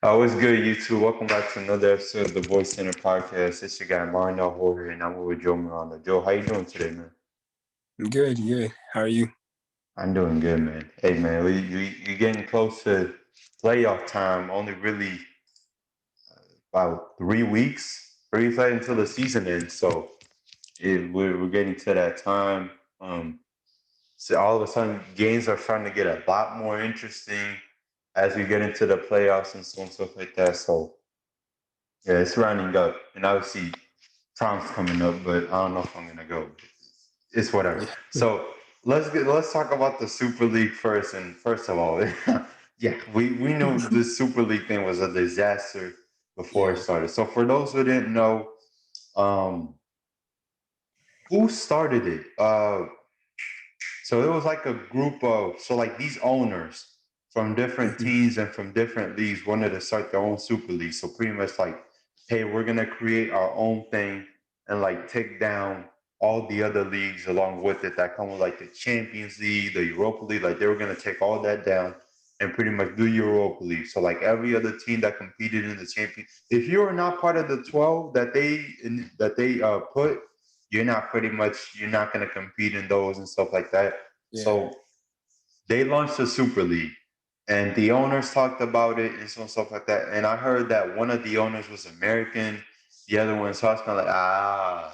What's good, you two? Welcome back to another episode of the Voice Center podcast. It's your guy Mario Horry, and I'm with Joe Miranda. Joe, how you doing today, man? Good, good. How are you? I'm doing good, man. Hey, man, you getting close to playoff time. Only really about 3 weeks, 3 weeks until the season ends. So we're getting to that time. So all of a sudden, games are starting to get a lot more interesting as we get into the playoffs and so on and stuff like that. So yeah, it's rounding up, and obviously prom's coming up, but I don't know if I'm gonna go. It's whatever. Yeah. So let's talk about the Super League first. And first of all, yeah, we knew the Super League thing was a disaster before it Yeah. started. So for those who didn't know, um, who started it? So it was like a group of like these owners from different Mhm. teams and from different leagues wanted to start their own super league. So pretty much like, hey, we're gonna create our own thing and like take down all the other leagues along with it that come with like the Champions League, the Europa League. Like they were gonna take all that down and pretty much do Europa League. So like every other team that competed in the champion, if you are not part of the 12 that they put, you're not going to compete in those and stuff like that. Yeah. So they launched a super league, and the owners talked about it and some stuff like that. And I heard that one of the owners was American, the other one. So I was kind of like,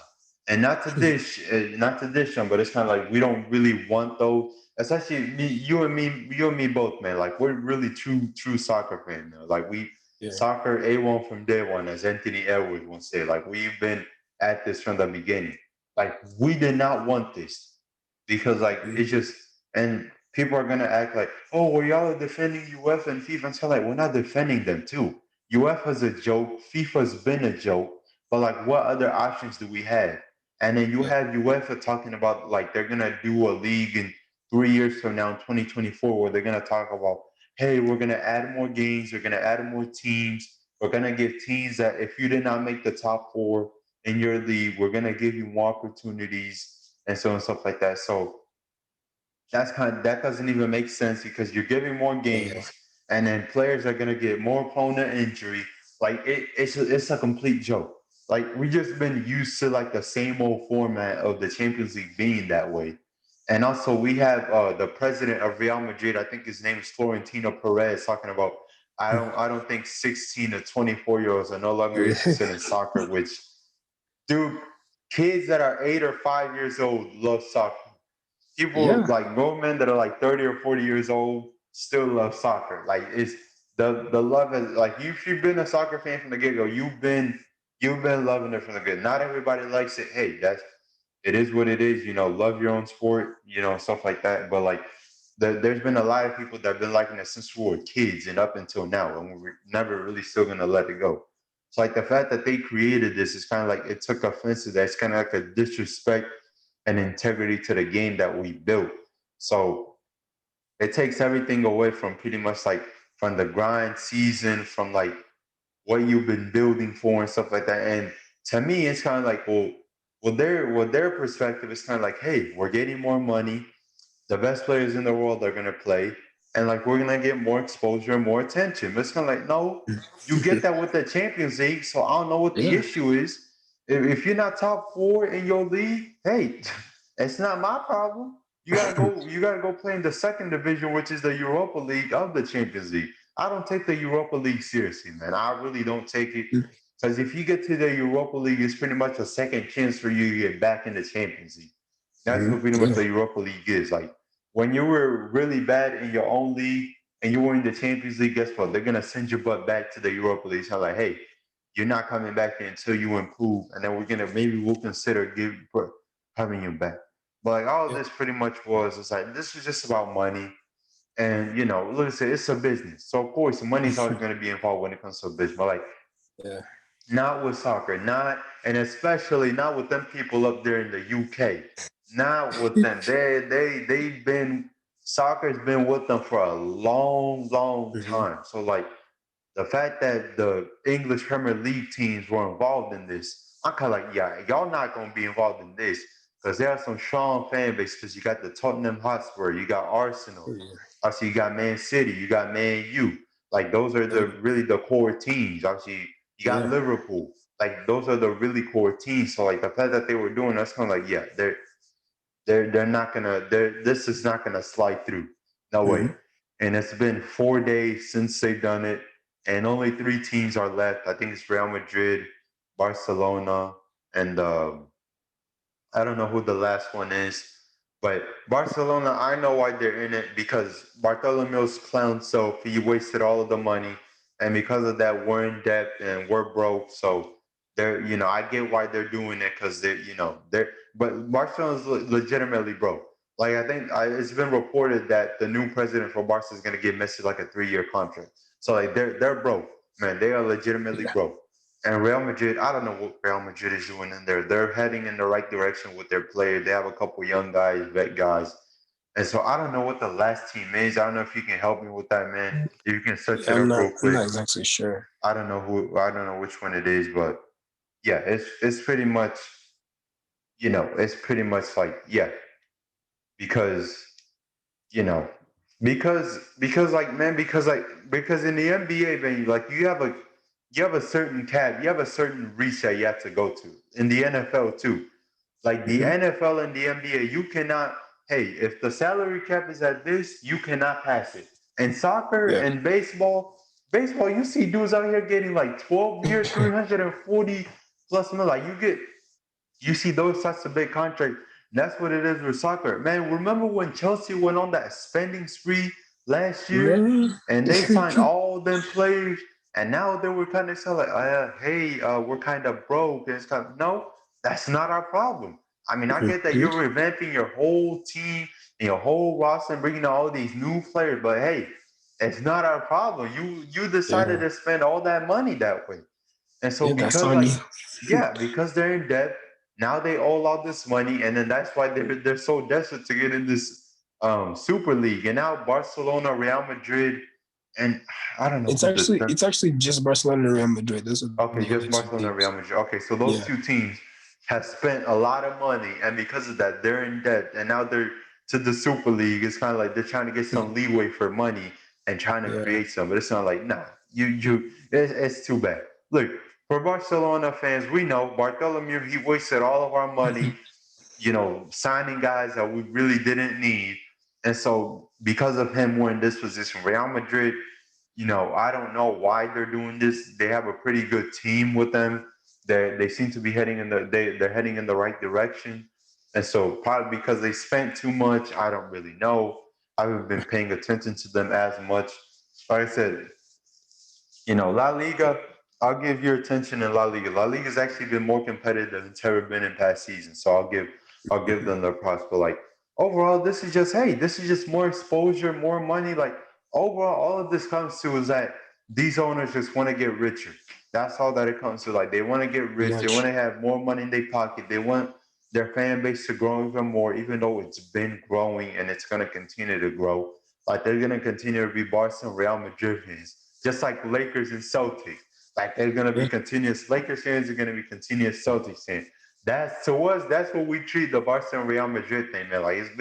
and not to dish them, but it's kind of like we don't really want those. Especially you and me both, man. Like we're really true soccer fans, man. Like we Yeah. soccer A1 from day one, as Anthony Edwards once said. Like we've been at this from the beginning. Like we did not want this because like Mhm. it's just and people are gonna act like, oh, well, y'all are defending UEFA and FIFA. And so like we're not defending them too. UEFA's a joke, FIFA's been a joke, but like what other options do we have? And then you Yeah. have UEFA talking about like they're gonna do a league in 3 years from now in 2024 where they're gonna talk about, hey, we're gonna add more games, we're gonna add more teams, we're gonna give teams that if you did not make the top four in your league, we're gonna give you more opportunities and so on and stuff like that. So that doesn't even make sense because you're giving more Yeah. games and then players are gonna get more prone to injury. Like it's a complete joke. Like we just been used to like the same old format of the Champions League being that way. And also we have the president of Real Madrid, I think his name is Florentino Perez, talking about I don't think 16 to 24-year-olds are no longer interested in soccer, which dude, kids that are 8 or 5 years old love soccer. People Yeah. like grown men that are like 30 or 40 years old still love soccer. Like it's the love is like if you've been a soccer fan from the get go, you've been loving it from the good. Not everybody likes it. Hey, that's it is what it is. Love your own sport. Stuff like that. But like there's been a lot of people that have been liking it since we were kids and up until now, and we're never really still gonna let it go. So like the fact that they created this is kind of like it took offense to that. It's kind of like a disrespect and integrity to the game that we built. So it takes everything away from pretty much like from the grind season, from like what you've been building for and stuff like that. And to me, it's kind of like, well, their perspective is kind of like, hey, we're getting more money. The best players in the world are gonna play, and like we're gonna get more exposure and more attention. But it's kind of like, no, you get that with the Champions League. So I don't know what the Yeah. issue is. If you're not top four in your league, hey, it's not my problem. You gotta go. You gotta go play in the second division, which is the Europa League of the Champions League. I don't take the Europa League seriously, man. I really don't take it because if you get to the Europa League, it's pretty much a second chance for you to get back in the Champions League. That's what Mhm. pretty much Yeah. the Europa League is. Like when you were really bad in your own league and you were in the Champions League, guess what? They're gonna send your butt back to the Europa League. So like, hey, you're not coming back here until you improve, and then we'll consider having you back. But like all Yeah. this pretty much was it's like this is just about money. And look, I said, it's a business. So of course money's always gonna be involved when it comes to a business. But like Yeah. not with soccer, not and especially not with them people up there in the UK. Not with them. They've been soccer's been with them for a long Mhm. time. So like the fact that the English Premier League teams were involved in this, I'm kind of like, yeah, y'all not gonna be involved in this because there are some strong fan base. Because you got the Tottenham Hotspur, you got Arsenal, Yeah. also you got Man City, you got Man U. Like those are Yeah. the core teams. Obviously, you got Yeah. Liverpool. Like those are the really core teams. So like the fact that they were doing that's kind of like yeah, they're not gonna this is not gonna slide through. No way. Mm-hmm. And it's been 4 days since they've done it, and only three teams are left. I think it's Real Madrid, Barcelona, and I don't know who the last one is, but Barcelona, I know why they're in it because Bartolomeo's clown self, he wasted all of the money. And because of that, we're in debt and we're broke. So they're, I get why they're doing it because but Barcelona's legitimately broke. Like, it's been reported that the new president for Barca is going to give Messi like a 3-year contract. So, like, they're broke, man. They are legitimately Yeah. broke. And Real Madrid, I don't know what Real Madrid is doing in there. They're heading in the right direction with their players. They have a couple young guys, vet guys. And so I don't know what the last team is. I don't know if you can help me with that, man. If you can search Yeah, it I'm up not. real I'm quick. not exactly sure. I don't know which one it is, but yeah, it's pretty much, it's pretty much like, yeah, because, you know, because like man, because in the NBA, man, like you have a certain cap, you have a certain reset you have to go to. In the NFL too. Like the Mm-hmm. NFL and the NBA, you cannot, hey, if the salary cap is at this, you cannot pass it. And soccer Yeah. and baseball, you see dudes out here getting like 12-year, 340 plus million. Like you see those types of big contracts. That's what it is with soccer. Man, remember when Chelsea went on that spending spree last year Man. and they signed all them players and now they were kind of saying like, hey, we're kind of broke. And it's kind of, no, that's not our problem. I mean, I get that Mhm. you're revamping your whole team and your whole roster and bringing all these new players, but hey, it's not our problem. You decided Yeah. to spend all that money that way. And so Yeah, that's because on like you. because they're in debt, now they owe all this money, and then that's why they're so desperate to get in this Super League. And now Barcelona, Real Madrid, and I don't know It's who the actually third. it's actually just Barcelona and Real Madrid. Those are Okay, the just only two Barcelona, Real teams. Madrid. Okay, so those Yeah. two teams have spent a lot of money, and because of that, they're in debt, and now they're to the Super League. It's kind of like they're trying to get some leeway for money and trying to Yeah. create some. But it's not like nah, it's too bad. Look, for Barcelona fans, we know Bartholomew. He wasted all of our money, signing guys that we really didn't need, and so because of him, we're in this position. Real Madrid, I don't know why they're doing this. They have a pretty good team with them. They seem to be they're heading in the right direction. And so probably because they spent too much, I don't really know. I haven't been paying attention to them as much. Like I said, La Liga, I'll give your attention in La Liga. La Liga has actually been more competitive than it's ever been in past seasons. So I'll give them the props. But like overall, this is just more exposure, more money. Like overall, all of this comes to is that these owners just want to get richer. That's all that it comes to. Like they want to get Pretty rich. They want much. to have more money in their pocket. They want their fan base to grow even more, even though it's been growing and it's going to continue to grow. Like they're going to continue to be Barcelona, Real Madrid fans, just like Lakers and Celtics. Like they're going to be Yeah. continuous Lakers fans. Are going to be continuous Celtics fans. That's to us. That's what we treat the Barcelona Real Madrid thing, man. Like it's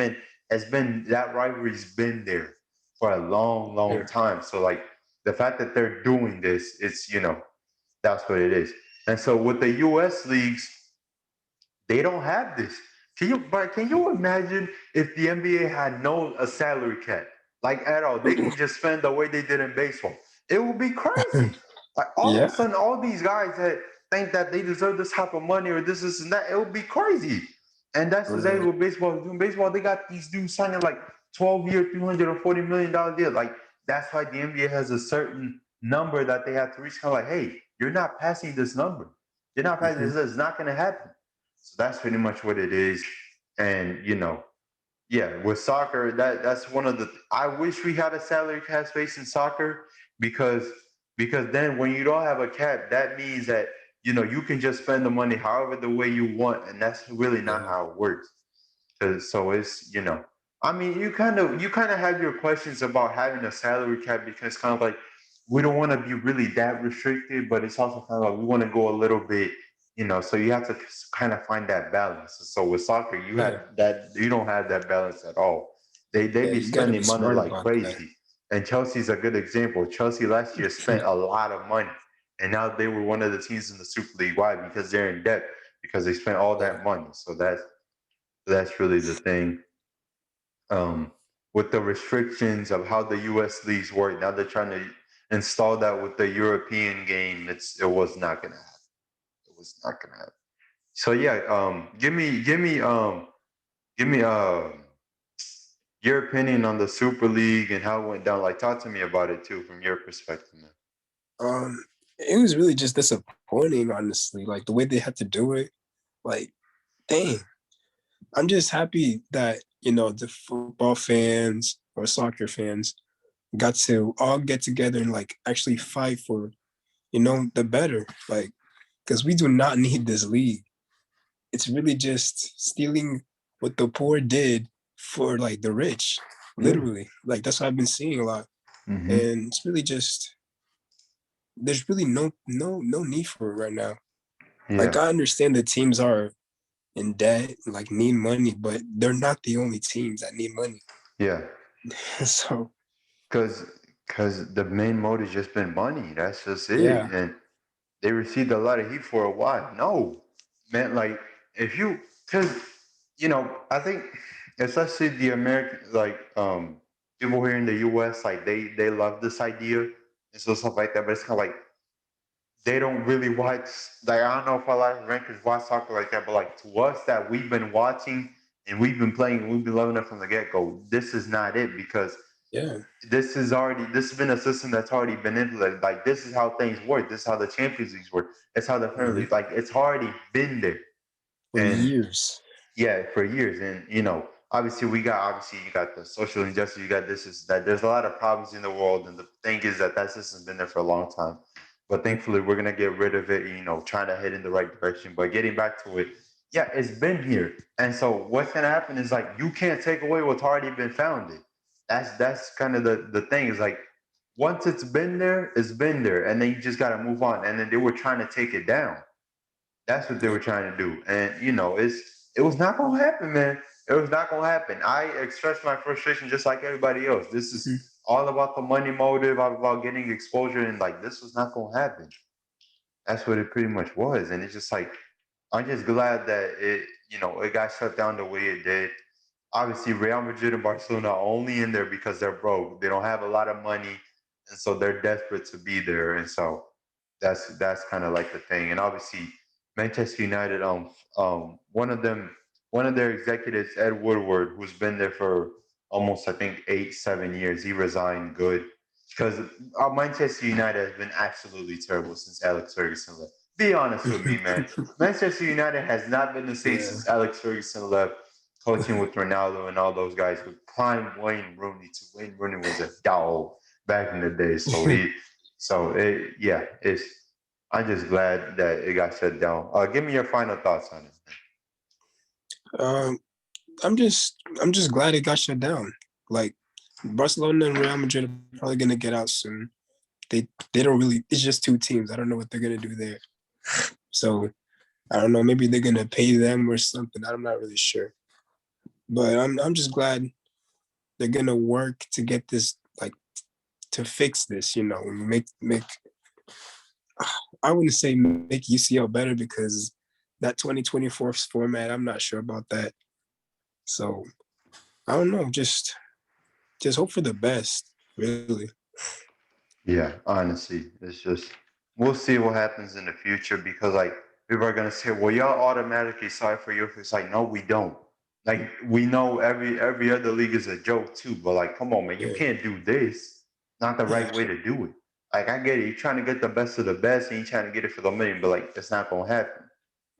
been that rivalry's been there for a long, long Yeah. time. So like the fact that they're doing this, it's that's what it is. And so with the U.S. leagues, they don't have this. Can you imagine if the NBA had no a salary cap, like at all? They can just spend the way they did in baseball. It would be crazy. Like all of a Yeah. sudden, all these guys that think that they deserve this type of money or this and that, it would be crazy. And that's exactly Right. what baseball is doing. Baseball, they got these dudes signing like 12-year, $340 million deal. Like that's why the NBA has a certain number that they have to reach. Kind of like, hey, you're not passing this number. You're not passing Mm-hmm. this. It's not going to happen. So that's pretty much what it is. And yeah, with soccer, that's one of the. I wish we had a salary cap space in soccer because then when you don't have a cap, that means that you can just spend the money however the way you want, and that's really not Yeah. how it works. So it's I mean, you kind of have your questions about having a salary cap because kind of like we don't want to be really that restricted, but it's also kind of like we want to go a little bit, so you have to kind of find that balance. So with soccer, Yeah. you don't have that balance at all. They Yeah. be You got to be spending money smart like about that. crazy. And Chelsea's a good example. Chelsea last year spent a lot of money, and now they were one of the teams in the Super League. Why? Because they're in debt because they spent all Yeah. that money. So that's really the thing. Um, with the restrictions of how the U.S. leagues work, now they're trying to install that with the European game. It was not gonna happen. It was not gonna happen. So yeah, give me your opinion on the Super League and how it went down. Like, talk to me about it too, from your perspective, man. It was really just disappointing, honestly. Like the way they had to do it. Like, dang. I'm just happy that, the football fans or soccer fans got to all get together and like actually fight for, the better. Like, because we do not need this league. It's really just stealing what the poor did for like the rich, Yeah. literally. Like that's what I've been seeing a lot. Mm-hmm. And it's really just there's really no need for it right now. Like Yeah. I understand that teams are in debt, like need money, but they're not the only teams that need money. Yeah. So Because the main motive just been money. That's just it. yeah, And they received a lot of heat for a while. No, man. Like if you, because I think especially the American, like people here in the U.S., like they love this idea and so stuff like that. But it's kind of like they don't really watch. Like I don't know if a lot of rankers watch soccer like that, but like to us that we've been watching and we've been playing and we've been loving it from the get go. This is not it because yeah, this has been a system that's already been implemented. Like this is how things work. This is how the Champions Leagues work. It's how the Premier mhm, League. Like it's already been there. for And years. yeah, for years. And obviously you got the social injustice. You got this is that. There's a lot of problems in the world, and the thing is that system's been there for a long time. But thankfully, we're gonna get rid of it. Trying to head in the right direction. But getting back to it, yeah, it's been here. And so what's gonna happen is like you can't take away what's already been founded. That's kind of the thing. Is like once it's been there, it's been there, and then you just gotta move on. And then they were trying to take it down. That's what they Yeah. were trying to do. And it was not gonna happen, man. It was not gonna happen. I expressed my frustration just like everybody else. This is Mhm. all about the money motive, all about getting exposure, and like this was not gonna happen. That's what it pretty much was. And it's just like I'm just glad that it got shut down the way it did. Obviously, Real Madrid and Barcelona are only in there because they're broke. They don't have a lot of money, and so they're desperate to be there. And so that's kind of like the thing. And obviously, Manchester United, one of their executives, Ed Woodward, who's been there for almost I think 8, 7 years, he resigned good because Manchester United has been absolutely terrible since Alex Ferguson left. Be honest with me, man. Manchester United has not been the same Yeah. since Alex Ferguson left, coaching with Ronaldo and all those guys with prime Wayne Rooney. Wayne Rooney was a dog back in the day, it's. I'm just glad that it got shut down. Give me your final thoughts on it. um, I'm just glad it got shut down. Like Barcelona and Real Madrid are probably gonna get out soon. They don't really. It's just two teams. I don't know what they're gonna do there. So I don't know. Maybe they're gonna pay them or something. I'm not really sure. But I'm just glad they're gonna work to get this like to fix this. Make I wouldn't say make UCL better because that 2024 format. I'm not sure about that. So I don't know. Just hope for the best. Really. Yeah, honestly, it's just we'll see what happens in the future because like people are gonna say, well, y'all automatically sorry for you. It's like no, we don't. Like we know every other league is a joke too, but like come on, man, you Yeah. can't do this. Not the Yeah. right way to do it. Like I get it, you're trying to get the best of the best and you're trying to get it for the million, but like it's not gonna happen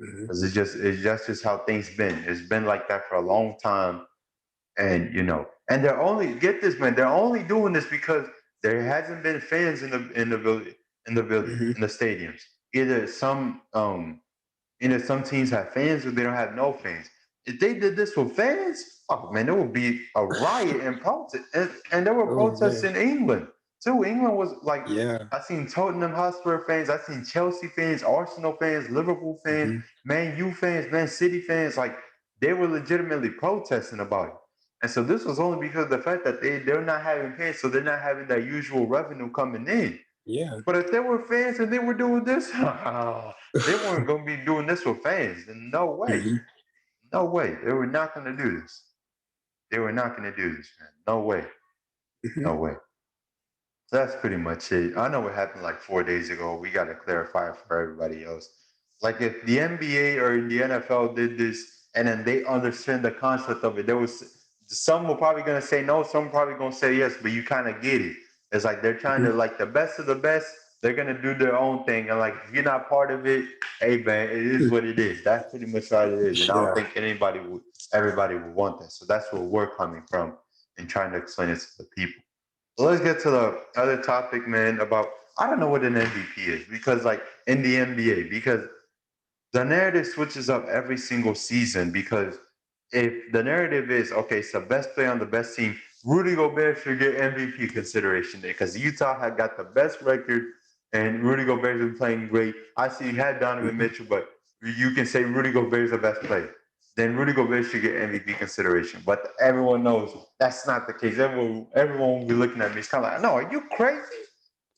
Mhm. because it's just how things been. It's been like that for a long time, and and they're only get this, man. They're only doing this because there hasn't been fans Mhm. in the stadiums. Either some teams have fans or they don't have no fans. If they did this with fans, oh man, there would be a riot and protest. And there were Oh protests man. in England too. England was like Yeah. I seen Tottenham Hotspur fans, I seen Chelsea fans, Arsenal fans, Liverpool fans, Mhm. Man U fans, Man City fans. Like they were legitimately protesting about it. And so this was only because of the fact that they're not having fans, so they're not having that usual revenue coming in. Yeah. But if they were fans and they were doing this, they weren't going to be doing this with fans. No way. Hmm. No way. They were not going to do this. They were not going to do this, man. No way. Hmm. No way. So that's pretty much it. I know what happened like 4 days ago. We got to clarify for everybody else. Like if the NBA or the NFL did this and then they understand the concept of it, there was some were probably going to say no, some probably going to say yes, but you kind of get it. It's like they're trying to Hmm. like the best of the best. They're gonna do their own thing, and like if you're not part of it, hey man, it is what it is. That's pretty much what it is, and I don't Yeah. think everybody would want that. So that's where we're coming from and trying to explain it to the people. So let's get to the other topic, man. About I don't know what an MVP is because, like in the NBA, because the narrative switches up every single season. Because if the narrative is okay, it's the best player on the best team, Rudy Gobert should get MVP consideration there because Utah had got the best record and Rudy Gobert's been playing great. I see you had Donovan Hmm. Mitchell, but you can say Rudy Gobert's the best player. Then Rudy Gobert should get MVP consideration. But everyone knows that's not the case. Everyone will be looking at me. It's kind of like, no, are you crazy?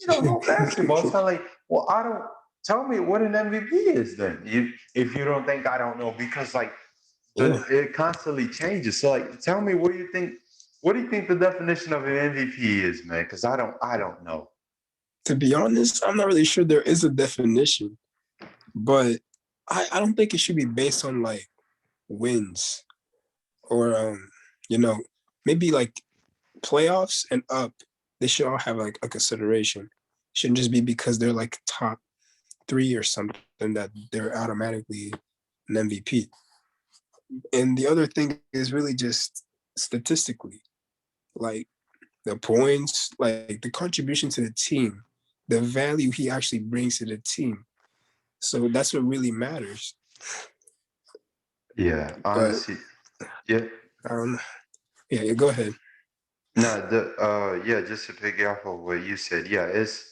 You don't know basketball. It's kind of like, well, I don't. Tell me what an MVP is then. If you don't think I don't know, because like Yeah. it constantly changes. So like, tell me what do you think? What do you think the definition of an MVP is, man? Because I don't know. To be honest, I'm not really sure there is a definition, but I don't think it should be based on like wins or you know, maybe like playoffs and up. They should all have like a consideration. Shouldn't just be because they're like top three or something that they're automatically an MVP. And the other thing is really just statistically, like the points, like the contribution to the team, the value he actually brings to the team. So that's what really matters. Yeah, But honestly, yeah. um, yeah, yeah, go ahead. No, yeah, just to pick off of what you said, yeah, it's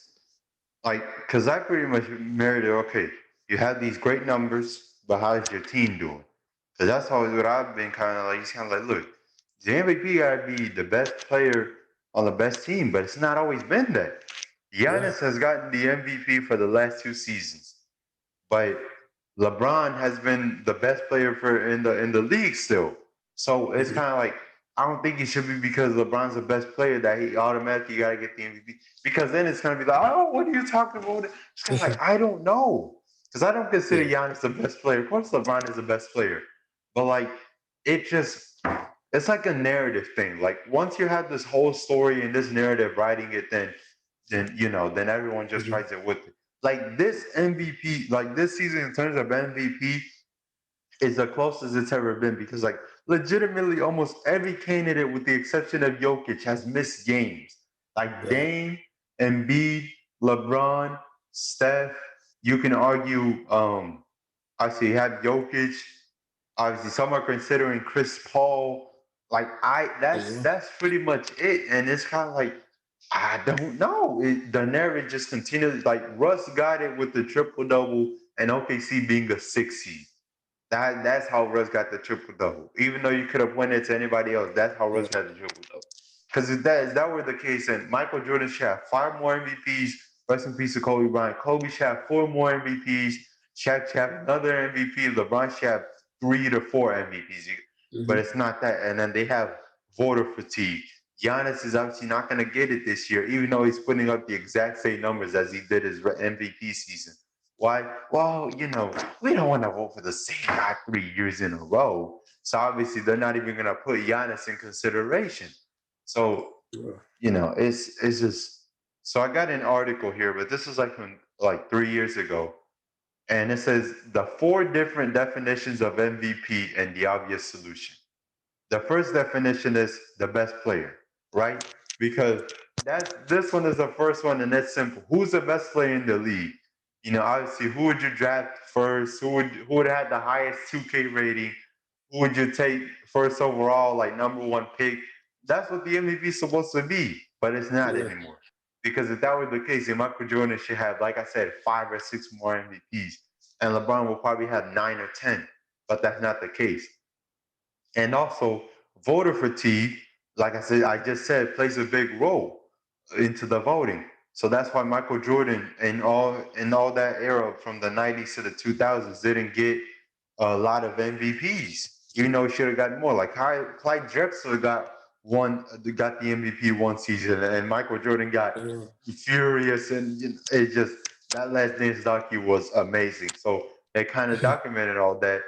like because I pretty much married it. Okay, you have these great numbers, but how's your team doing? Because that's always what I've been kind of like. It's kind of like, look, the MVP got to be the best player on the best team, but it's not always been that. Yeah. Giannis has gotten the MVP for the last 2 seasons, but LeBron has been the best player for in the league still. So it's Mhm. kind of like I don't think it should be because LeBron's the best player that he automatically got to get the MVP. Because then it's gonna be like, oh, what are you talking about? It's kind of like I don't know because I don't consider Yeah. Giannis the best player. Of course, LeBron is the best player, but like it just it's like a narrative thing. Like once you have this whole story and this narrative writing it, then then everyone just Mhm. tries it with it. Like this MVP, like this season in terms of MVP, is the closest it's ever been because like legitimately almost every candidate with the exception of Jokic has missed games. Like Yeah. Dame, Embiid, LeBron, Steph. You can argue obviously you have Jokic. Obviously some are considering Chris Paul. Like I Yeah. that's pretty much it. And it's kind of like I don't know. The narrative just continues. Like Russ got it with the triple double and OKC being a 6 seed. That's how Russ got the triple double. Even though you could have won it to anybody else, that's how Russ Yeah. got the triple double. Because if that were the case, then Michael Jordan should have 5 more MVPs. Rest in peace to Kobe Bryant. Kobe should have 4 more MVPs. Shaq should have another MVP. LeBron should have 3 to 4 MVPs. But Mhm. it's not that. And then they have voter fatigue. Giannis is obviously not going to get it this year, even though he's putting up the exact same numbers as he did his MVP season. Why? Well, we don't want to vote for the same guy 3 years in a row. So obviously they're not even gonna put Giannis in consideration. So Yeah. it's just. So I got an article here, but this is like from like 3 years ago, and it says the 4 different definitions of MVP and the obvious solution. The first definition is the best player, right? Because this one is the first one, and it's simple. Who's the best player in the league? Obviously, who would you draft first? Who would have the highest 2K rating? Who would you take first overall, like number one pick? That's what the MVP is supposed to be, but it's not Yeah. anymore. Because if that were the case, then Michael Jordan should have, like I said, 5 or 6 more MVPs, and LeBron will probably have 9 or 10. But that's not the case. And also, voter fatigue, like I just said, plays a big role into the voting. So that's why Michael Jordan in all that era from the 90s to the 2000s didn't get a lot of MVPs, even though he should have gotten more. Like Clyde Drexler got the MVP one season, and Michael Jordan got Yeah. furious, and it just that Last Dance docu was amazing. So they kind of documented all that,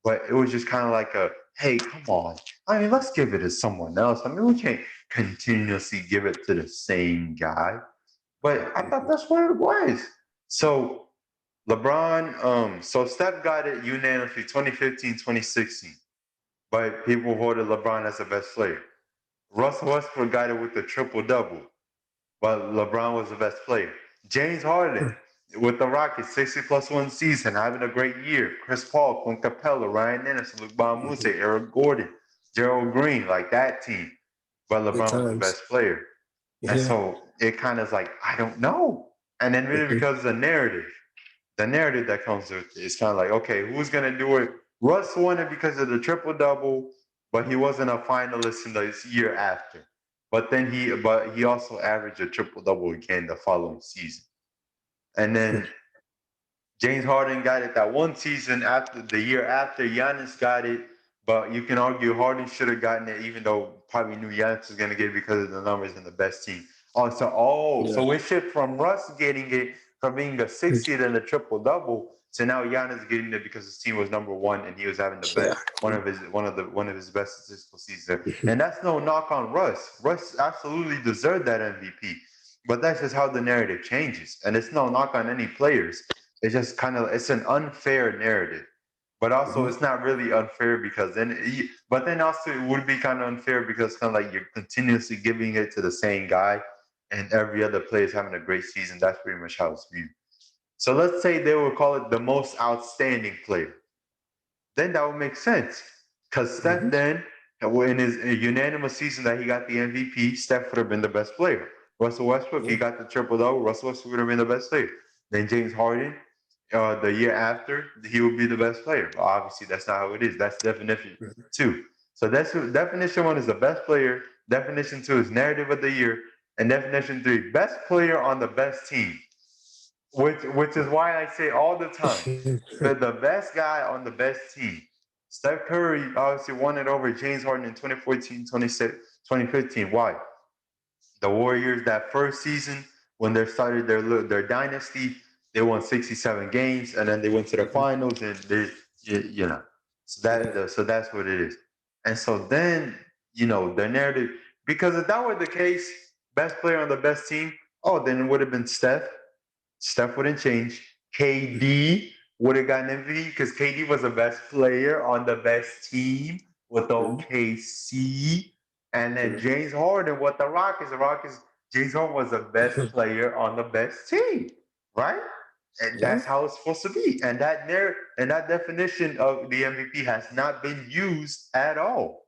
but it was just kind of like a, hey, come on. I mean, let's give it to someone else. I mean, we can't continuously give it to the same guy. But I thought that's what it was. So so Steph got it unanimously 2015, 2016. But people voted LeBron as the best player. Russell Westbrook got it with the triple double, but LeBron was the best player. James Harden with the Rockets, 60 plus one season, having a great year. Chris Paul, Clint Capella, Ryan Anderson, Luke Bonmute, Eric Gordon, Gerald Green, like that team. But Good LeBron was the times. best player. And Yeah. so it kind of is like, I don't know. And then really because of the narrative that comes with it is kind of like, okay, who's going to do it? Russ won it because of the triple double, but he wasn't a finalist in the year after. But he also averaged a triple double again the following season. And then James Harden got it that one season after the year after. Giannis got it, but you can argue Harden should have gotten it, even though probably knew Giannis was going to get it because of the numbers and the best team. Yeah. So it shifted from Russ getting it from being a six seed and a triple double to now Giannis getting it because his team was number one and he was having the best Yeah. one of his best statistical seasons. And that's no knock on Russ. Russ absolutely deserved that MVP. But that's just how the narrative changes. And it's no knock on any players. It's just it's an unfair narrative. But also Mhm. it's not really unfair because but then also it would be kind of unfair because kind of like you're continuously giving it to the same guy and every other player is having a great season. That's pretty much how it's viewed. So let's say they would call it the most outstanding player. Then that would make sense. Because Steph Mhm. then, in his unanimous season that he got the MVP, Steph would have been the best player. Russell Westbrook, he Yeah. got the triple double. Russell Westbrook would have been the best player. Then James Harden, the year after, he would be the best player. But obviously, that's not how it is. That's definition Mhm. two. So that's definition one is the best player. Definition two is narrative of the year, and definition three, best player on the best team. Which is why I say all the time, the best guy on the best team. Steph Curry obviously won it over James Harden in 2014, 2015. Why? The Warriors that first season when they started their dynasty, they won 67 games and then they went to the Mhm. finals and they. Yeah. So that's what it is. And so then the narrative, because if that were the case, best player on the best team, oh then it would have been Steph. Steph wouldn't change. KD would have gotten MVP because KD was the best player on the best team with Mhm. OKC. And then Mhm. James Harden with the Rockets. The Rockets, James Harden was the best player on the best team, right? And Yeah. that's how it's supposed to be. And that definition of the MVP has not been used at all.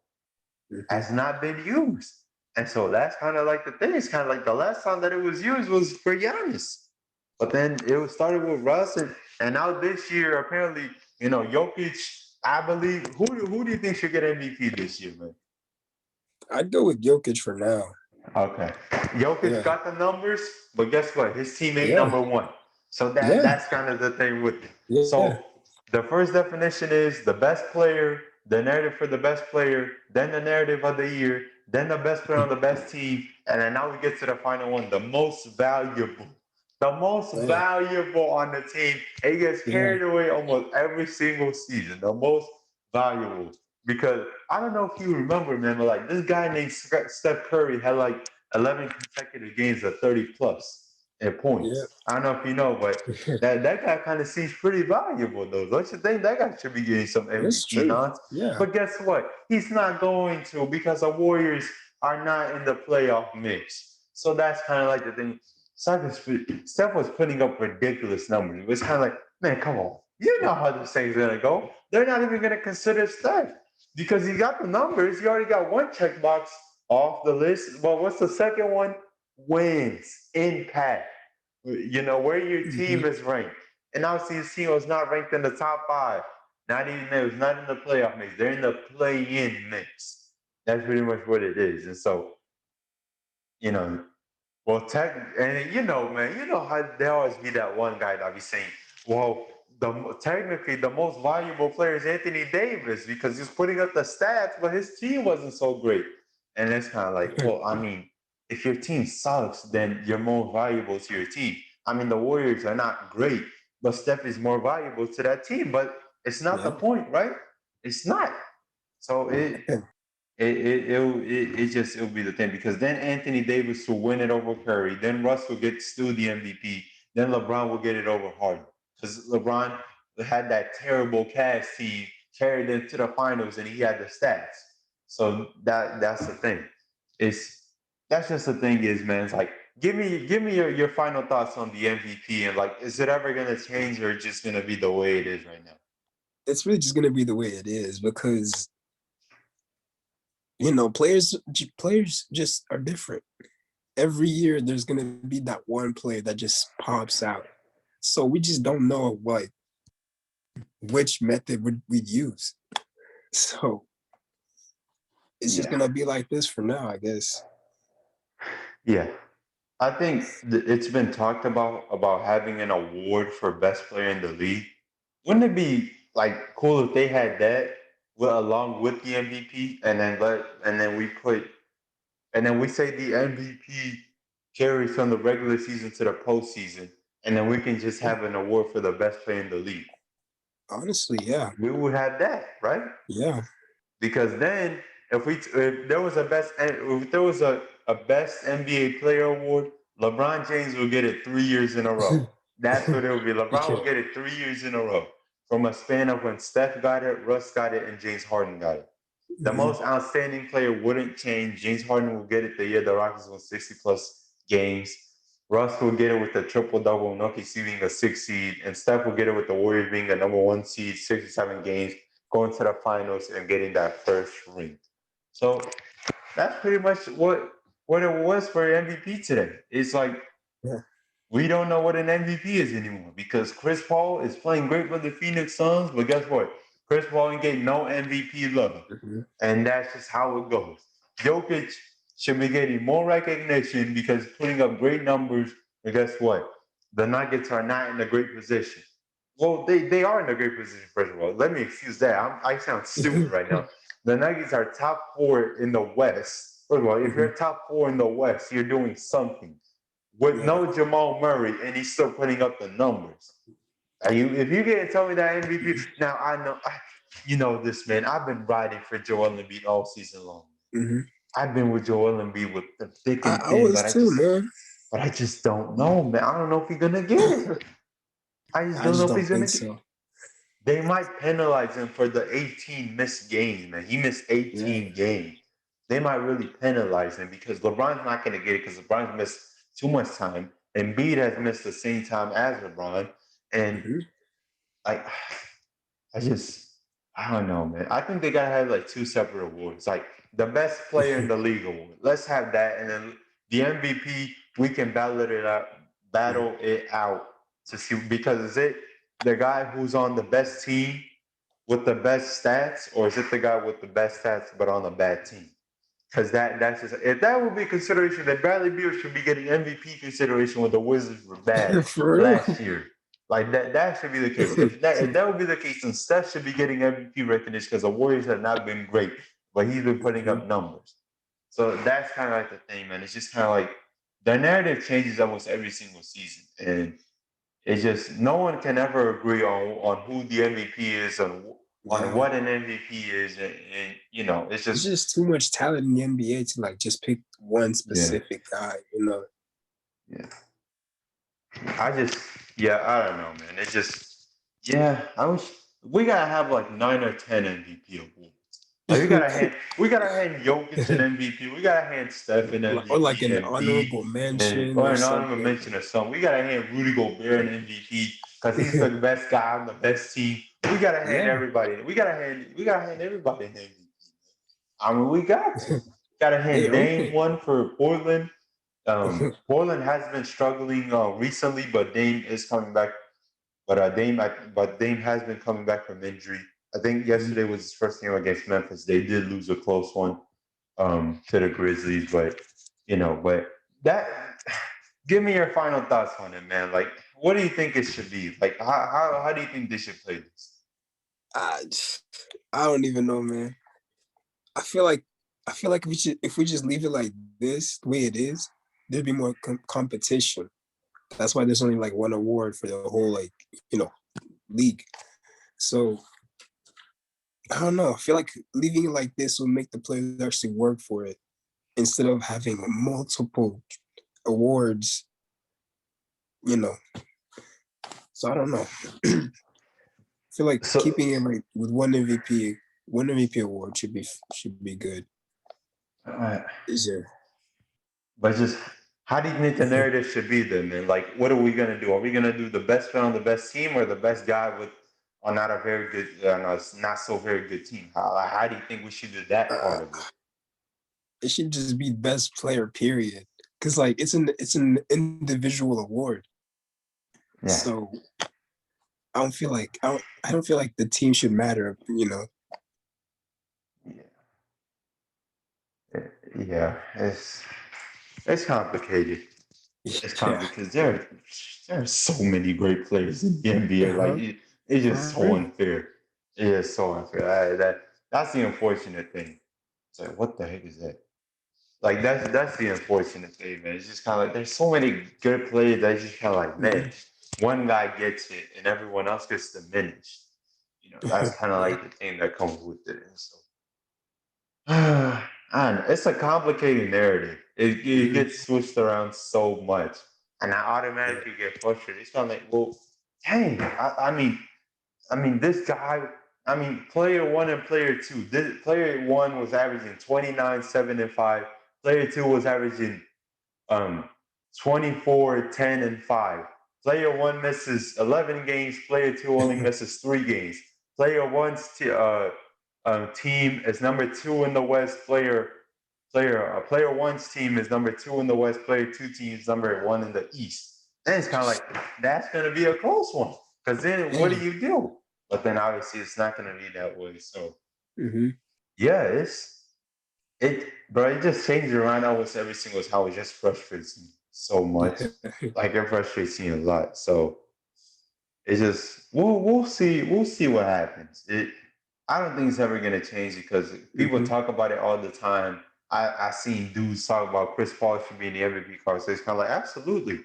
Mhm. Has not been used. And so that's kind of like the thing. It's kind of like the last time that it was used was for Giannis. But then it was started with Russ, and now this year, apparently, Jokic, I believe, who do you think should get MVP this year, man? I'd go with Jokic for now. Okay. Jokic Yeah. got the numbers, but guess what? His team ain't Yeah. number one. So Yeah. that's kind of the thing with it. Yeah. So the first definition is the best player, the narrative for the best player, then the narrative of the year, then the best player on the best team, and then now we get to the final one, the most valuable. The most Yeah. valuable on the team. It gets Yeah. carried away almost every single season. The most valuable. Because I don't know if you remember, man, but like this guy named Steph Curry had like 11 consecutive games of 30 plus in Yeah. points. I don't know if you know, but that guy kind of seems pretty valuable, though. Don't you think that guy should be getting some That's MVP true. nods? Yeah. But guess what? He's not going to because the Warriors are not in the playoff mix. So that's kind of like the thing. Steph was putting up ridiculous numbers. It was kind of like, man, come on. You know how this thing's going to go. They're not even going to consider Steph because he got the numbers. He already got one checkbox off the list. Well, what's the second one? Wins, impact. Where your Hmm. team is ranked. And obviously his team was not ranked in the top five. Not even it was not in the playoff mix. They're in the play-in mix. That's pretty much what it is. And so, you know, well, and man, how there always be that one guy that be saying, well, technically the most valuable player is Anthony Davis because he's putting up the stats, but his team wasn't so great. And it's kind of like, well, I mean, if your team sucks, then you're more valuable to your team. I mean, the Warriors are not great, but Steph is more valuable to that team. But it's not the Yeah. point, right? It's not. So it'll be the thing because then Anthony Davis will win it over Curry, then Russ will get still the MVP, then LeBron will get it over Harden because LeBron had that terrible Cavs team, carried them to the finals, and he had the stats. So that's the thing. It's that's just the thing is, man. It's like give me your final thoughts on the MVP and like, is it ever gonna change or just gonna be the way it is right now? It's really just gonna be the way it is because players just are different. Every year there's gonna be that one player that just pops out. So we just don't know which method we'd use. So it's just Yeah. gonna be like this for now, I guess. Yeah. I think it's been talked about having an award for best player in the league. Wouldn't it be like cool if they had that along with the MVP, and then we say the MVP carries from the regular season to the postseason, and then we can just Yeah. have an award for the best player in the league. Honestly, yeah. We would have that, right? Yeah. Because then if there was a best NBA player award, LeBron James will get it 3 years in a row. That's what it would be. LeBron will Yeah. get it 3 years in a row from a span of when Steph got it, Russ got it, and James Harden got it. The Mhm. most outstanding player wouldn't change. James Harden will get it the year the Rockets won 60 plus games. Russ will get it with the triple double, Noki being a 6 seed, and Steph will get it with the Warriors being a number 1 seed, 67 games, going to the finals and getting that first ring. So that's pretty much what it was for MVP today. It's like Yeah. we don't know what an MVP is anymore because Chris Paul is playing great for the Phoenix Suns, but guess what? Chris Paul ain't getting no MVP love. Mhm. And that's just how it goes. Jokic should be getting more recognition because putting up great numbers. And guess what? The Nuggets are not in a great position. Well, they are in a great position, first of all. Let me excuse that. I sound stupid right now. The Nuggets are top four in the West. First of all, if Mhm. you're top four in the West, you're doing something. With Yeah. no Jamal Murray, and he's still putting up the numbers. If you can't tell me that MVP, now you know this, man. I've been riding for Joel Embiid all season long. Mhm. I've been with Joel Embiid with the thick and I thin, was too, man. but I just don't know, man. I don't know if he's gonna get it. I just I don't know just if don't he's gonna think get. so. They might penalize him for the 18 missed games, man. He missed Yeah. 18 games. They might really penalize him because LeBron's not gonna get it because LeBron's missed too much time. Embiid has missed the same time as LeBron, and Mhm. like I just, I don't know, man. I think they gotta have like two separate awards, like the best player in the league award. Let's have that, and then the MVP. We can battle it out to see because is it the guy who's on the best team with the best stats, or is it the guy with the best stats but on a bad team? Because that's just if that would be consideration, then Bradley Beal should be getting MVP consideration when the Wizards were bad For last real. year. Like that should be the case. If that would be the case, then Steph should be getting MVP recognition because the Warriors have not been great, but he's been putting Mhm. up numbers. So that's kind of like the thing, man. It's just kind of like the narrative changes almost every single season, and it's just no one can ever agree on who the MVP is and on Yeah. what an MVP is, and it's It's just just too much talent in the NBA to like just pick one yeah, specific guy, you know. yeah. I just, yeah, I don't know, man. It just, yeah, I wish we gotta have like 9 or 10 MVP awards. Like we gotta hand Jokic an MVP. We gotta hand Steph an Or MVP, like an Embiid, honorable and mention or or an honorable something. mention or something. We gotta hand Rudy Gobert an MVP because he's the best guy on the best team. We gotta hand Yeah. everybody. We gotta hand everybody an MVP. I mean, we got to. Gotta They hand earned Dame it. one for Portland. Portland has been struggling recently, but Dame is coming back. But Dame has been coming back from injury. I think yesterday was his first game against Memphis. They did lose a close one. to the Grizzlies, but but that. Give me your final thoughts on it, man. Like, what do you think it should be? Like, how do you think they should play this? I, I don't even know, man. I feel like if we just leave it like this, the way it is, there'd be more competition. That's why there's only like one award for the whole league. So I don't know. I feel like leaving it like this will make the players actually work for it instead of having multiple awards. You know, so I don't know. I feel like So, keeping it like with one MVP award should be good. uh, Is there? but just how do you think the narrative should be then, man? Like, what are we gonna do? Are we gonna do the best player on the best team, or the best guy with on not a very good, not so very good team? How do you think we should do that part Uh, of it? it should just be best player, period. Because like it's an individual award. Yeah, So I don't feel like the team should matter. yeah, yeah. It's complicated. It's Yeah. complicated because there are so many great players in the NBA. Like Uh-huh. it's just For so real. unfair. It is so unfair. That's the unfortunate thing. It's like, what the heck is that? Like that's the unfortunate thing, man. It's just kind of like there's so many good players that just kind of like, man, Mhm. one guy gets it and everyone else gets diminished. That's kind of Yeah. like the thing that comes with it. And so and it's a complicated narrative. It Mhm. gets switched around so much, and I Yeah. automatically get frustrated. It's kind of like, well, dang. I mean, this guy. I mean, player one and player two. This player one was averaging 29, 7 and 5. Player two was averaging um 24, 10 and 5. Player one misses 11 games. Player two only misses 3 games. Player one's team is number two in the West. Player one's team is number two in the West. Player two team is number one in the East. And it's kind of like that's going to be a close one because then what do Dang. you do? But then obviously it's not going to be that way. So Mhm. yeah, it just changes around almost every single time. It just frustrates me so much. Yeah. Like it frustrates me a lot. So it's just we'll see what happens. I don't think it's ever gonna change because people Mhm. talk about it all the time. I seen dudes talk about Chris Paul should be in the MVP conversation. It's kind of like absolutely.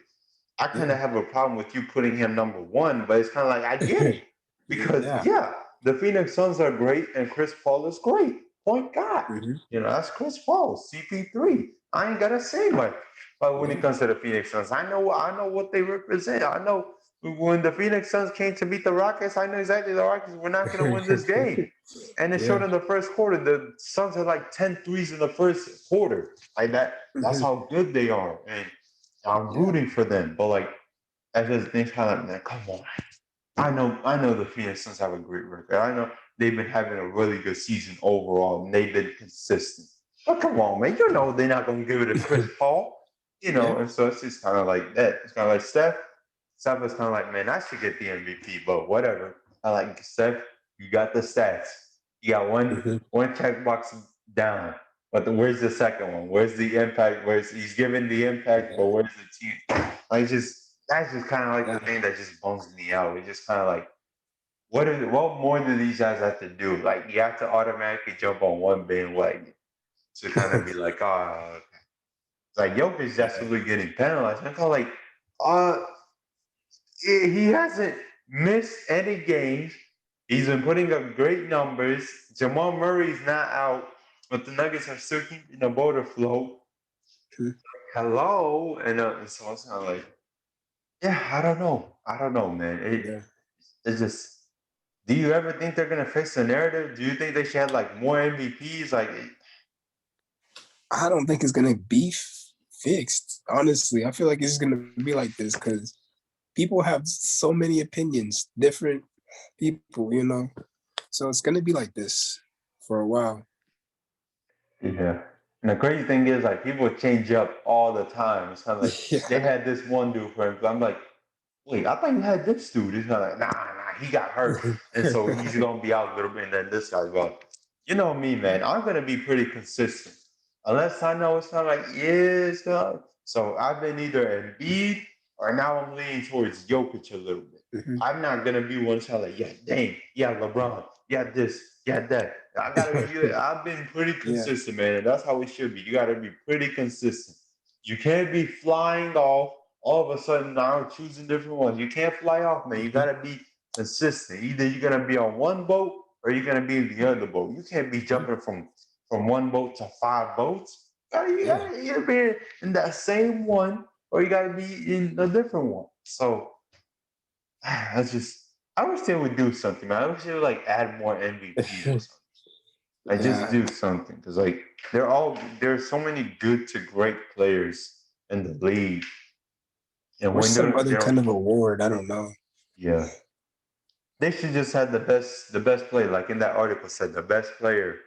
I kind of Yeah. have a problem with you putting him number one, but it's kind of like I get it because Yeah. yeah, the Phoenix Suns are great and Chris Paul is great. Point God, Mhm. that's Chris Paul, CP3. I ain't gotta say much. But when it Yeah. comes to the Phoenix Suns, I know what they represent. I know when the Phoenix Suns came to beat the Rockets, I know exactly the Rockets were not gonna win this game. And it showed Yeah. in the first quarter. The Suns had like 10 threes in the first quarter. Like that. That's Mhm. how good they are. And I'm Yeah. rooting for them, but like I just think kind of like, man, come on. I know the Phoenix Suns have a great record. I know they've been having a really good season overall, and they've been consistent. But come on, man, they're not going to give it to Chris Paul, Yeah. and so it's just kind of like that. It's kind of like Steph. Steph is kind of like, man, I should get the MVP, but whatever. I like Steph. You got the stats. You got one Mhm. one checkbox down. But where's the second one? Where's the impact? Where's he's giving the impact, but Yeah. where's the team? Like just that's just kind of like the Yeah. thing that just bums me out. It's just kind of like what more do these guys have to do? Like you have to automatically jump on one bandwagon to kind of be like, oh, okay. Like Jokic's Yeah. absolutely getting penalized. I'm kind of like, uh, he hasn't missed any games. He's been putting up great numbers. Jamal Murray's not out, but the Nuggets are still keeping the boat afloat. Mhm. Hello, and so it's kind of like, yeah, I don't know, man. Yeah. It's just. Do you ever think they're gonna fix the narrative? Do you think they should have like more MVPs? Like, I don't think it's gonna be fixed. Honestly, I feel like it's gonna be like this because people have so many opinions, different people. So it's gonna be like this for a while. yeah. And the crazy thing is, like, people change up all the time. It's kind of like they Yeah. had this one dude for him. I'm like, wait, I thought you had this dude. He's kind of like, nah, he got hurt, and so he's gonna be out a little bit. And then this guy's well, you know me, man. I'm gonna be pretty consistent. unless I know it's not like, yeah, it's not. So I've been either Embiid or now I'm leaning towards Jokic a little bit. Mhm. I'm not gonna be one child like, yeah, dang, yeah, LeBron, yeah, this, yeah, that. I gotta be. I've been pretty Yeah. consistent, man, and that's how it should be. You gotta be pretty consistent. You can't be flying off all of a sudden. Now choosing different ones. You can't fly off, man. You Mhm. gotta be consistent. Either you're gonna be on one boat or you're gonna be in the other boat. You can't be Mhm. jumping from one boat to five boats. Yeah. You gotta be in that same one, or you gotta be in a different one. So that's just. I wish they would do something, man. I wish they would like add more MVPs or something. Like just Yeah. do something, because like there's so many good to great players in the league, and Or when some other they don't, kind of award. I don't know. yeah, they should just have the best player, like in that article said, the best player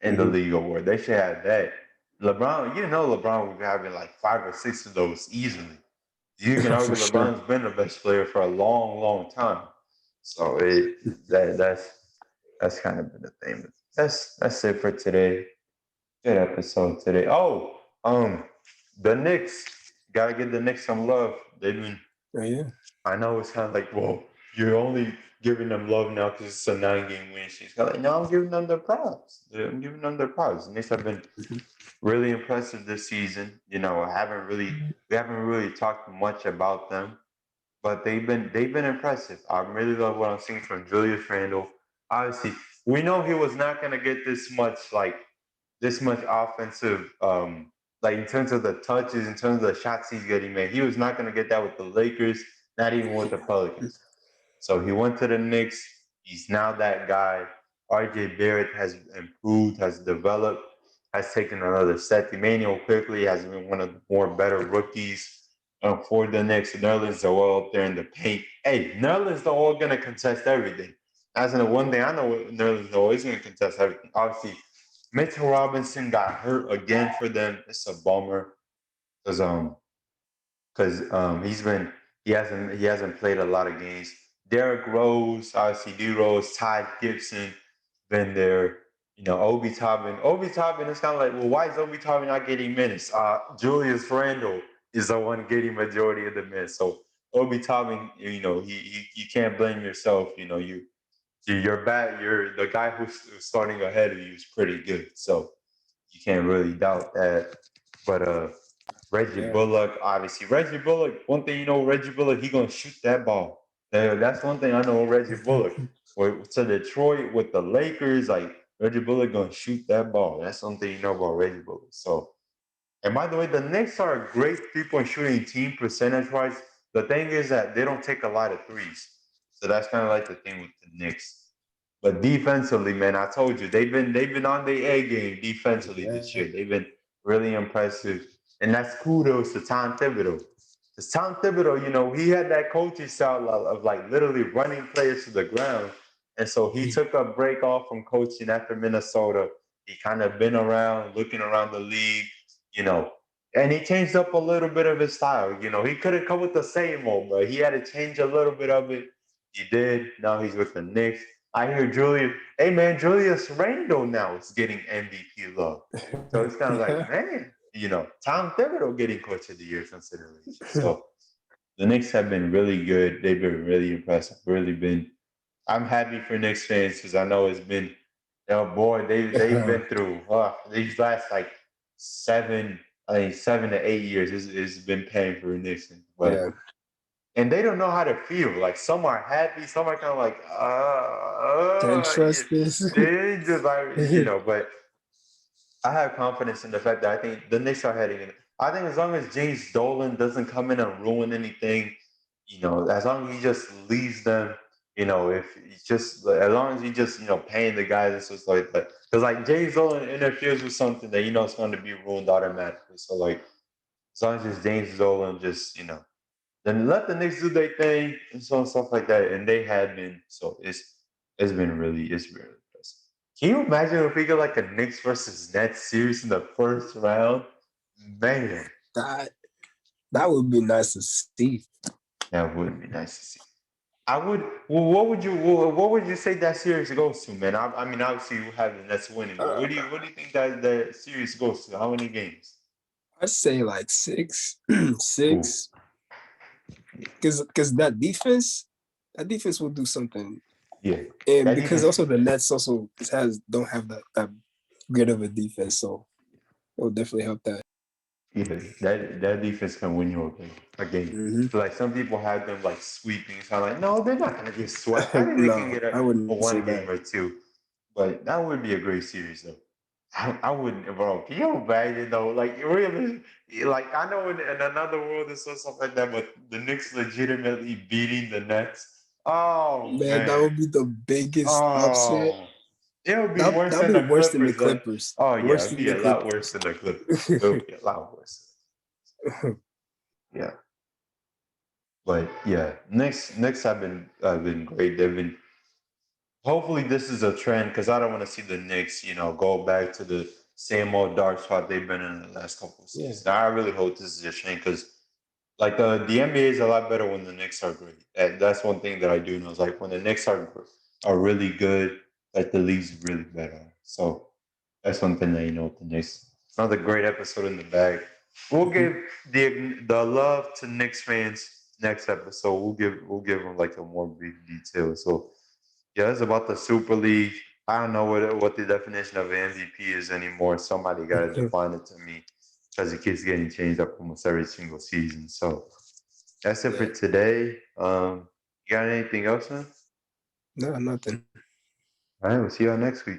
in the Mhm. league award. They should have that. LeBron, LeBron would be having like 5 or 6 of those easily. You can For argue sure. LeBron's been the best player for a long, long time. So that's kind of been the thing. That's it for today. Good episode today. Oh, the Knicks. Gotta give the Knicks some love. They've been. Oh, yeah. I know it's kind of like, well, you're only giving them love now because it's a 9-game win streak. It's kinda like, no, I'm giving them their props. I'm giving them their props. The Knicks have been Mhm. really impressive this season. We haven't really talked much about them, but they've been impressive. I really love what I'm seeing from Julius Randle. Obviously, we know he was not going to get this much offensive, like in terms of the touches, in terms of the shots he's getting made. He was not going to get that with the Lakers, not even with the Pelicans. So he went to the Knicks. He's now that guy. RJ Barrett has improved, has developed, has taken another step. Emmanuel quickly has been one of the more better rookies for the Knicks. Nerlens Noel up there in the paint. Hey, Nerlens Noel going to contest everything. That's the one thing I know. Nerlens Noel is going to contest everything. Obviously, Mitchell Robinson got hurt again for them. It's a bummer because he hasn't played a lot of games. Derrick Rose, obviously D Rose, Ty Gibson, been there. Obi Toppin. Obi Toppin is kind of like, well, why is Obi Toppin not getting minutes? Julius Randle is the one getting majority of the minutes. So Obi Toppin, you can't blame yourself. You're the guy who's starting ahead of you is pretty good. So you can't really doubt that. But Reggie Yeah. Bullock, obviously. Reggie Bullock, one thing Reggie Bullock, he gonna shoot that ball. That's one thing I know Reggie Bullock. To Detroit with the Lakers, like Reggie Bullock gonna shoot that ball. That's something about Reggie Bullock. So, and by the way, the Knicks are a great 3-point shooting team percentage wise. The thing is that they don't take a lot of threes. So that's kind of like the thing with the Knicks. But defensively, man, I told you they've been on the A game defensively this Yeah. year. They've been really impressive, and that's kudos to Tom Thibodeau. Because Tom Thibodeau, he had that coaching style of like literally running players to the ground, and so he Mhm. took a break off from coaching after Minnesota. He kind of been around, looking around the league, you know, and he changed up a little bit of his style. He couldn't come with the same old, but he had to change a little bit of it. He did. Now he's with the Knicks. I hear Julius. Hey man, Julius Randle now is getting MVP love. So it's kind of like, Yeah. man, Tom Thibodeau getting Coach of the Year consideration. So the Knicks have been really good. They've been really impressive. Really been. I'm happy for Knicks fans because I know it's been. Oh boy, they've been through these last like 7, I think 7 to 8 years. It's been pain for Knicks, but Yeah. and they don't know how to feel. Like some are happy, some are kind of like, Can't yeah. trust this. They just but I have confidence in the fact that I think the Knicks are heading in. I think as long as James Dolan doesn't come in and ruin anything, as long as he just leaves them, if he's just as long as he just paying the guys and stuff like that, because like James Dolan interferes with something that it's going to be ruined automatically. So like as long as it's James Dolan, just then let the Knicks do their thing and so and stuff like that. And they have been. So it's been really impressive. Can you imagine if we get like a Knicks versus Nets series in the first round? Man, that that would be nice to see. that would be nice to see. I would. Well, what would you say that series goes to, man? I mean, obviously you have the Nets winning, but Uh, what do you think that the series goes to? How many games? I'd say like six, Ooh, six, because that defense will do something, yeah, and that because defense. also the Nets also don't have that great of a defense, so it will definitely help that. Yeah, that defense can win you a game. Hmm. Like some people have them like sweeping. So I'm like, no, they're not gonna get swept. I think they can No, get I a wouldn't say one game that. or two. But that would be a great series though. I wouldn't, bro. Can you imagine though? Like really, like I know in another world it's or something like that, but the Knicks legitimately beating the Nets. Oh Man, that man. would be the biggest upset. Oh, it would be That worse that'll than be the worse than the Clippers. Clippers. Oh yeah, Worse it'd than be the a lot worse Clippers. than the Clippers. It would be a lot worse. Yeah, but yeah, Knicks have been great. They've been. Hopefully, this is a trend because I don't want to see the Knicks, go back to the same old dark spot they've been in the last couple of Yeah. seasons. I really hope this is a trend because, like the NBA is a lot better when the Knicks are great. And that's one thing that I do know is like when the Knicks are really good, like the league's really better. So that's one thing that you know with the Knicks. Another great episode in the bag. We'll Mhm. give the love to Knicks fans next episode. We'll give them like a more big detail. So yeah, it's about the Super League. I don't know what the definition of an MVP is anymore. Somebody got to define it to me because it keeps getting changed up almost every single season. So that's it for Yeah. today. You got anything else, man? No, nothing. All right, we'll see y'all next week.